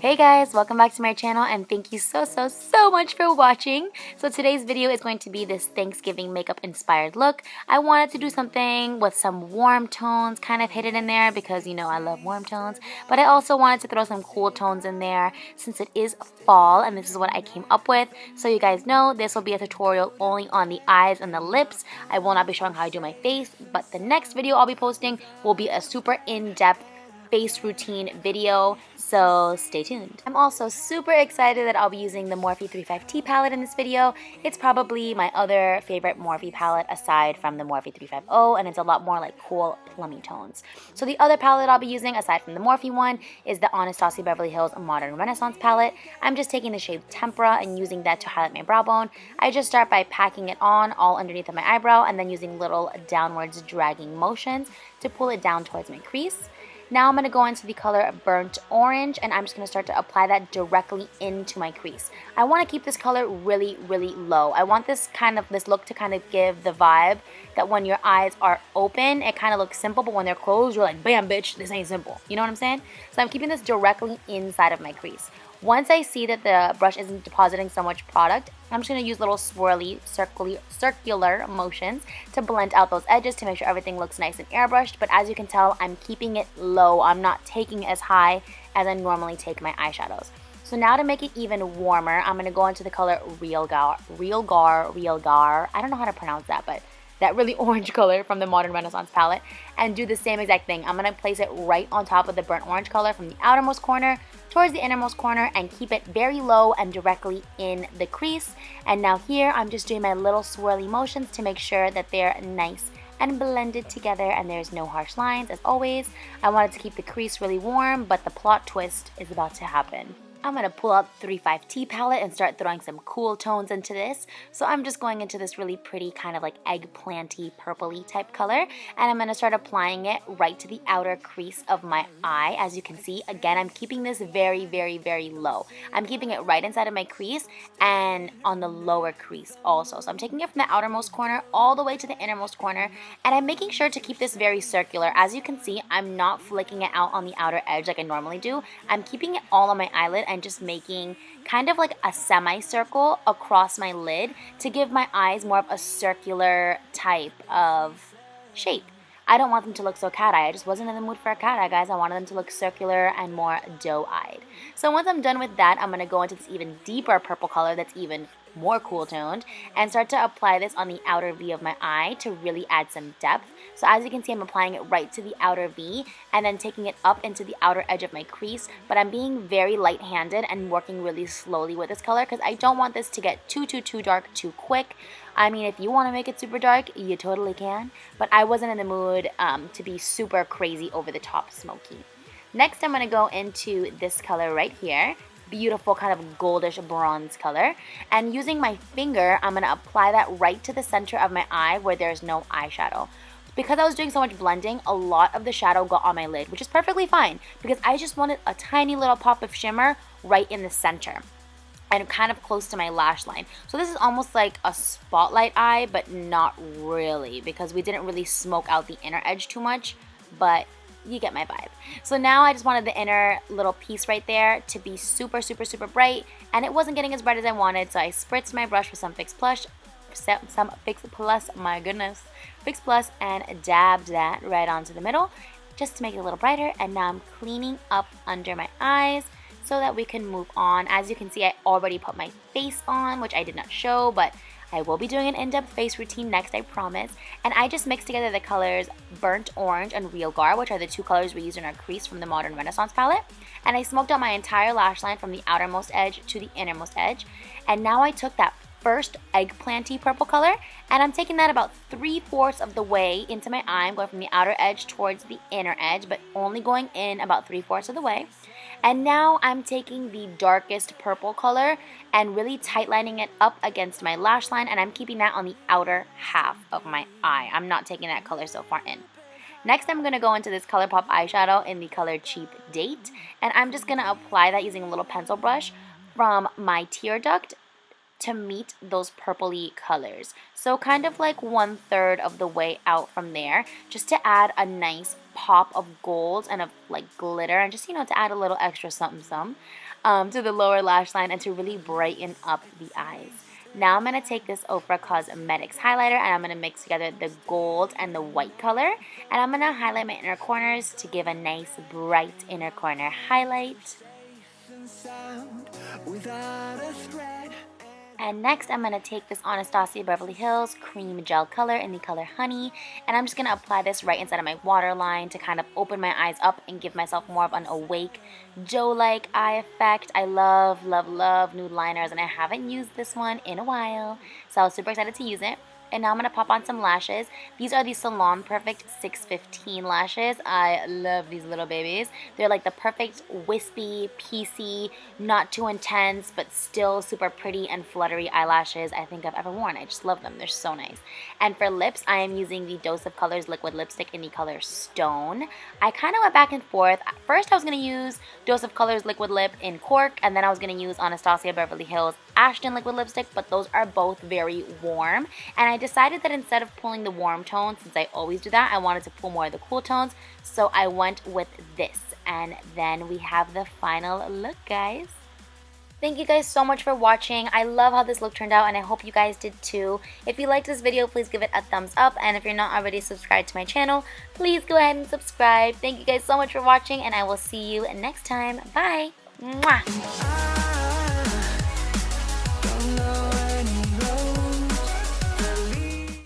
Hey guys, welcome back to my channel and thank you so much for watching. So today's video is going to be this Thanksgiving makeup inspired look. I wanted to do something with some warm tones kind of hidden in there because you know I love warm tones, but I also wanted to throw some cool tones in there since it is fall and this is what I came up with. So you guys know this will be a tutorial only on the eyes and the lips. I will not be showing how I do my face, but the next video I'll be posting will be a super in-depth face routine video, so stay tuned. I'm also super excited that I'll be using the Morphe 35T palette in this video. It's probably my other favorite Morphe palette aside from the Morphe 350, and it's a lot more like cool plummy tones. So the other palette I'll be using aside from the Morphe one is the Ofra Beverly Hills Modern Renaissance palette. I'm just taking the shade Tempera and using that to highlight my brow bone. I just start by packing it on all underneath of my eyebrow and then using little downwards dragging motions to pull it down towards my crease. Now I'm going to go into the color Burnt Orange and I'm just going to start to apply that directly into my crease. I want to keep this color really low. I want this look to kind of give the vibe that when your eyes are open, it kind of looks simple, but when they're closed, you're like, bam, bitch, this ain't simple. You know what I'm saying? So I'm keeping this directly inside of my crease. Once I see that the brush isn't depositing so much product, I'm just going to use little swirly, circular motions to blend out those edges to make sure everything looks nice and airbrushed. But as you can tell, I'm keeping it low. I'm not taking it as high as I normally take my eyeshadows. So now to make it even warmer, I'm going to go into the color Real Gar. I don't know how to pronounce that, but that really orange color from the Modern Renaissance palette, and do the same exact thing. I'm going to place it right on top of the burnt orange color from the outermost corner towards the innermost corner and keep it very low and directly in the crease. And now here I'm just doing my little swirly motions to make sure that they're nice and blended together and there's no harsh lines. As always, I wanted to keep the crease really warm, but the plot twist is about to happen. I'm going to pull out the 35T palette and start throwing some cool tones into this. So I'm just going into this really pretty kind of like eggplanty purpley type color. And I'm going to start applying it right to the outer crease of my eye. As you can see, again, I'm keeping this very low. I'm keeping it right inside of my crease and on the lower crease also. So I'm taking it from the outermost corner all the way to the innermost corner. And I'm making sure to keep this very circular. As you can see, I'm not flicking it out on the outer edge like I normally do. I'm keeping it all on my eyelid and just making kind of like a semicircle across my lid to give my eyes more of a circular type of shape. I don't want them to look so cat-eye. I just wasn't in the mood for a cat eye, guys. I wanted them to look circular and more doe-eyed. So once I'm done with that, I'm going to go into this even deeper purple color that's even more cool toned and start to apply this on the outer V of my eye to really add some depth. So as you can see, I'm applying it right to the outer V and then taking it up into the outer edge of my crease, but I'm being very light-handed and working really slowly with this color because I don't want this to get too dark too quick. I mean, if you want to make it super dark, you totally can, but I wasn't in the mood to be super crazy over the top smoky. Next, I'm going to go into this color right here. Beautiful kind of goldish bronze color, and using my finger I'm going to apply that right to the center of my eye where there's no eyeshadow. Because I was doing so much blending, a lot of the shadow got on my lid, which is perfectly fine because I just wanted a tiny little pop of shimmer right in the center and kind of close to my lash line. So this is almost like a spotlight eye, but not really because we didn't really smoke out the inner edge too much, but you get my vibe. So now I just wanted the inner little piece right there to be super bright, and it wasn't getting as bright as I wanted, so I spritzed my brush with some Fix Plus, my goodness, Fix Plus, and dabbed that right onto the middle just to make it a little brighter. And now I'm cleaning up under my eyes so that we can move on. As you can see, I already put my face on, which I did not show, but I will be doing an in-depth face routine next, I promise. And I just mixed together the colors Burnt Orange and Real Gar, which are the two colors we use in our crease from the Modern Renaissance palette. And I smoked out my entire lash line from the outermost edge to the innermost edge. And now I took that first eggplanty purple color and I'm taking that about 3/4 of the way into my eye. I'm going from the outer edge towards the inner edge, but only going in about 3/4 of the way. And now I'm taking the darkest purple color and really tightlining it up against my lash line, and I'm keeping that on the outer half of my eye. I'm not taking that color so far in. Next, I'm going to go into this ColourPop eyeshadow in the color Cheap Date, and I'm just going to apply that using a little pencil brush from my tear duct to meet those purpley colors. So kind of like 1/3 of the way out from there, just to add a nice pop of gold and of like glitter, and just, you know, to add a little extra something to the lower lash line and to really brighten up the eyes. Now I'm going to take this Ofra Cosmetics highlighter and I'm going to mix together the gold and the white color, and I'm going to highlight my inner corners to give a nice bright inner corner highlight. And next I'm going to take this Ofra Beverly Hills cream gel color in the color Honey, and I'm just going to apply this right inside of my waterline to kind of open my eyes up and give myself more of an awake, Joe-like eye effect. I love, love, love nude liners, and I haven't used this one in a while, so I was super excited to use it. And now I'm going to pop on some lashes. These are the Salon Perfect 615 lashes. I love these little babies. They're like the perfect wispy, piecey, not too intense, but still super pretty and fluttery eyelashes I think I've ever worn. I just love them. They're so nice. And for lips, I am using the Dose of Colors liquid lipstick in the color Stone. I kind of went back and forth. First, I was going to use Dose of Colors liquid lip in Cork, and then I was going to use Ofra Beverly Hills Ashton liquid lipstick, but those are both very warm, and I decided that instead of pulling the warm tones, since I always do that, I wanted to pull more of the cool tones, so I went with this. And then we have the final look, guys. Thank you guys so much for watching. I love how this look turned out, and I hope you guys did too. If you liked this video, please give it a thumbs up, and if you're not already subscribed to my channel, please go ahead and subscribe. Thank you guys so much for watching, and I will see you next time. Bye! Mwah!